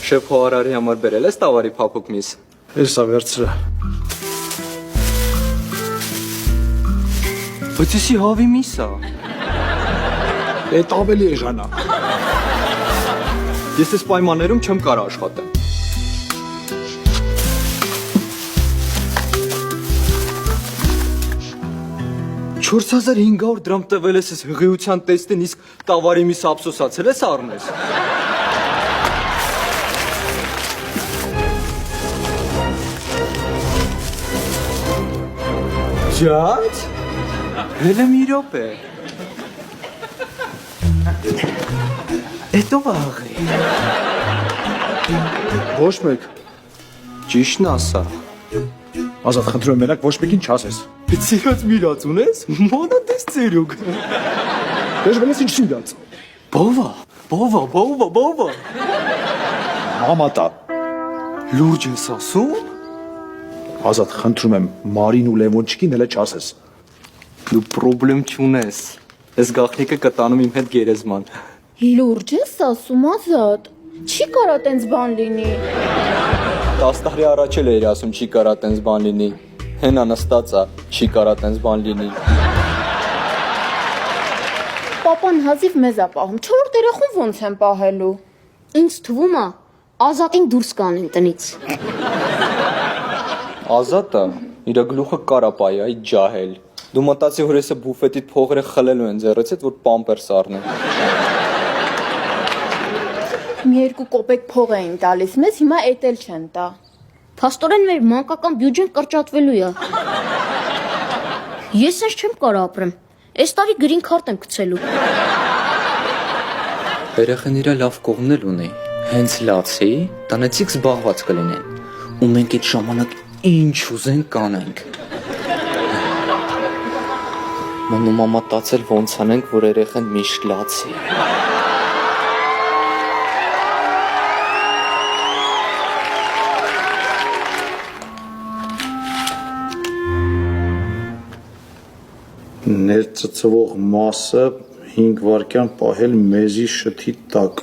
Շեֆ խոհարարի համար բերել ես տավարի փափուկ միս։ Էսա վերցրա։ Բայց եսի հավի միս է։ Էդ ավելի էժանա։ Ես այս պայմաններում չեմ կարող աշխատել։ $4500 տվել ես այս հղիության տեստին, իսկ տավարի միս ափսոսացել ես առնես։ Ջաց, հելը մի րոպե։ Էդ ով աղի։ Ոչ մեկ։ Ճիշտն ասա։ Ազատ, խնդրում եմ մենակ ոչ մեկին չասես։ Սիրած միրած ունես, մանատես ծերուկ։ Դժվար ես ինչ սիրած։ Բովա։ Մամատա։ Լուրջ ես ասում։ Ազատ, խնդրում եմ Մարին ու Լևոնչիկին հələ չասես։ Դու պրոբլեմ չունես։ Այս գաղտնիքը կտանում իմ հետ գերեզման։ Լուրջ ես ասում, Ազատ։ Չի կարա տենց բան լինի։ 10 տարի առաջ էլ էիր ասում չի կարա տենց բան լինի։ Հենա նստած է, չի կարա տենց բան լինի։ Պապան հազիվ մեզ է պահում, 4-րդ երախում ոնց են պահելու։ Ինձ թվում է Ազատին դուրս կանեն տնից։ Ազատը իր գլուխը կարապայ այ ջահել։ Դու մտածի որ էսը բուֆետիդ փողերը խլելու են ձեռից հետ որ պամպերս առնեն։ Մի 2 կոպեկ փող էին տալիս մեզ, հիմա էդ էլ չեն տա։ Փաստորեն մեր մանկական բյուջեն կրճատվելու է։ Ես ես չեմ կարող ապրեմ։ Այս տարի գրին քարտ եմ գցելու։ Երեխան իրա լավ կողմն էլ ունի։ Հենց լացի, տնեցիք զբաղված կլինեն։ Ու մենք այդ ժամանակ ինչ ուզենք կանենք։ Մամա մտածել ոնց անենք, որ երեխան միշտ լացի։ Ներծծվող մասը 5 վայրկյան պահել մեզի շթի տակ։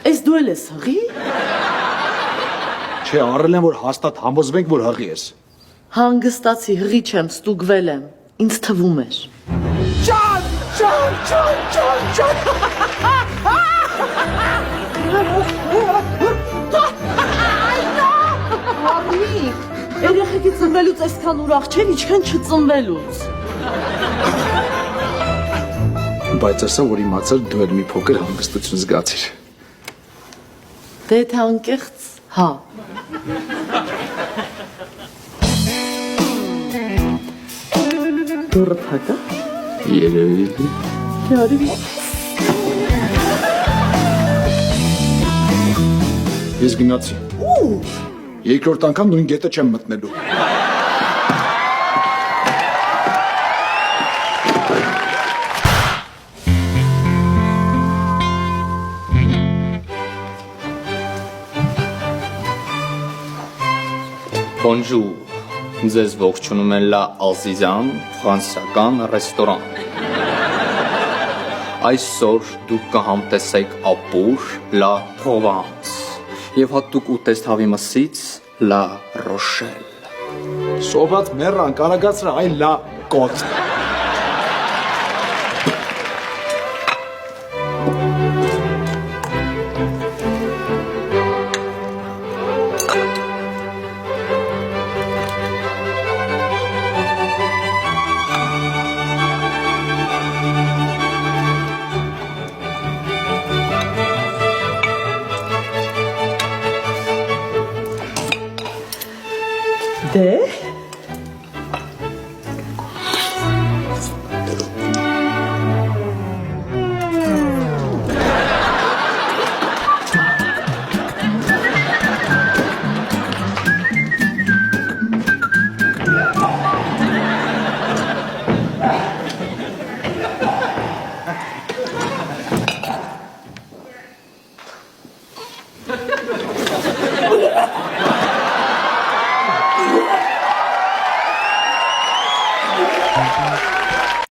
Ես դու էլ ես հղի։ Չէ, առել եմ որ հաստատ համոզվենք որ հղի ես։ Հանգստացի հղի չեմ, ստուգվել եմ։ Ինձ թվում էր։ Ջան։ Երեխեքի ծնվելուց այսքան ուրախ չեն, ինչքան չծնվելուց։ Բայց ասա որ իմացար դու էլ մի փոքր հանգստություն զգացիր։ Դե թե անկեղծ, հա։ Դուրը թակա։ Երևի։ Yarı Ես գնացի։ Երկրորդ անգամ նույն գետը չեմ մտնելու։ Bonjour, ձեզ ողջունում են Լա Ալզիզան, ֆրանսիական ռեստորան։ Այսօր դուք կհամտեսեք ապուր Լա Պրովանս եւ հատուկ ուտեստ հավի մսից Լա Ռոշել։ Սոված մեռան կարագացրա այ լա կոց։ Դե